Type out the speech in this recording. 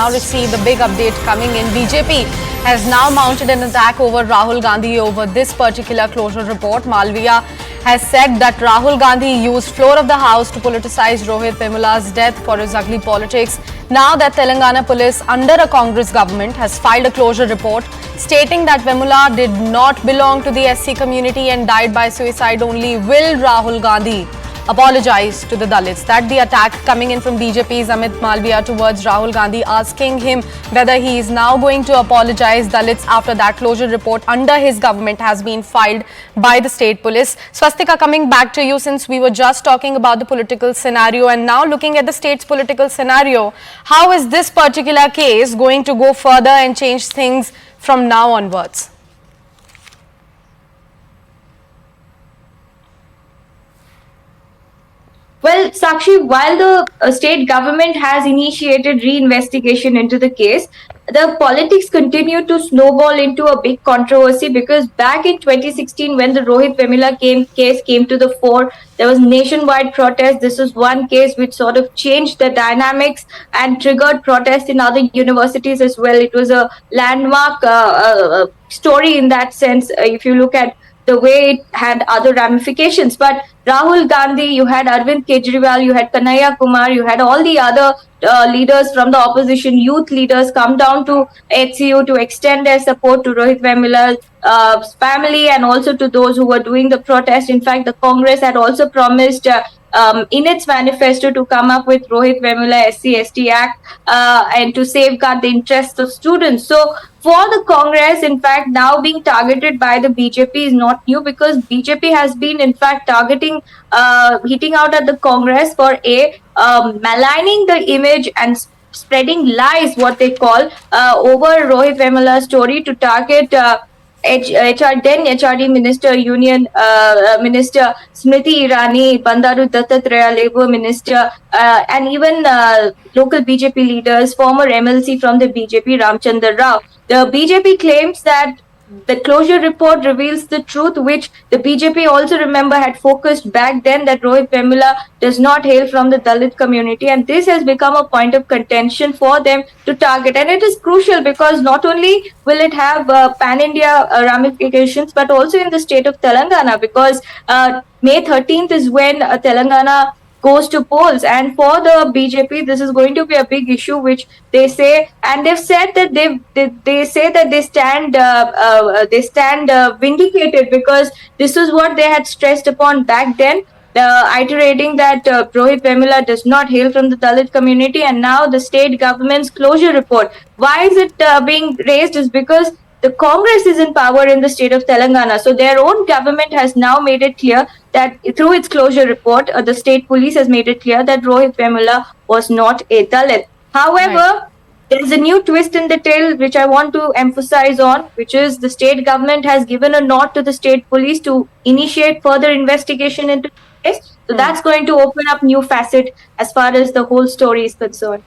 now received the big update coming in. BJP has now mounted an attack over Rahul Gandhi over this particular closure report. Malviya has said that Rahul Gandhi used floor of the house to politicize Rohit Vemula's death for his ugly politics. Now that Telangana police under a Congress government has filed a closure report stating that Vemula did not belong to the SC community and died by suicide only, will Rahul Gandhi apologize to the Dalits? That the attack coming in from BJP's Amit Malviya towards Rahul Gandhi, asking him whether he is now going to apologize Dalits after that closure report under his government has been filed by the state police. Swastika, coming back to you, since we were just talking about the political scenario and now looking at the state's political scenario, how is this particular case going to go further and change things from now onwards? Well, Sakshi, while the state government has initiated re-investigation into the case, the politics continue to snowball into a big controversy because back in 2016, when the Rohit Vemula case came to the fore, there was nationwide protest. This was one case which sort of changed the dynamics and triggered protests in other universities as well. It was a landmark story in that sense, if you look at the way it had other ramifications. But Rahul Gandhi, you had Arvind Kejriwal, you had Kanhaiya Kumar, you had all the other leaders from the opposition, youth leaders, come down to HCU to extend their support to Rohit Vemula's family and also to those who were doing the protest. In fact, the Congress had also promised in its manifesto to come up with Rohit Vemula SC/ST Act and to safeguard the interests of students. So for the Congress, in fact, now being targeted by the BJP is not new, because BJP has been, in fact, targeting, hitting out at the Congress for maligning the image and spreading lies, what they call, over Rohit Vemula's story to target then HRD Minister, Union Minister Smriti Irani, Bandaru Dattatreya, Labour Minister, and even local BJP leaders, former MLC from the BJP, Ramchandar Rao. The BJP claims that the closure report reveals the truth, which the BJP also, remember, had focused back then, that Rohit Vemula does not hail from the Dalit community, and this has become a point of contention for them to target. And it is crucial because not only will it have pan-India ramifications, but also in the state of Telangana, because May 13th is when Telangana goes to polls, and for the BJP this is going to be a big issue, which they say, and they've said that they say that they stand vindicated, because this is what they had stressed upon back then, iterating that Rohit Vemula does not hail from the Dalit community. And now the state government's closure report, why is it being raised, is because the Congress is in power in the state of Telangana. So their own government has now made it clear that through its closure report, the state police has made it clear that Rohit Vemula was not a Dalit. However, there is a new twist in the tale which I want to emphasize on, which is the state government has given a nod to the state police to initiate further investigation into the case. So that's going to open up new facet as far as the whole story is concerned.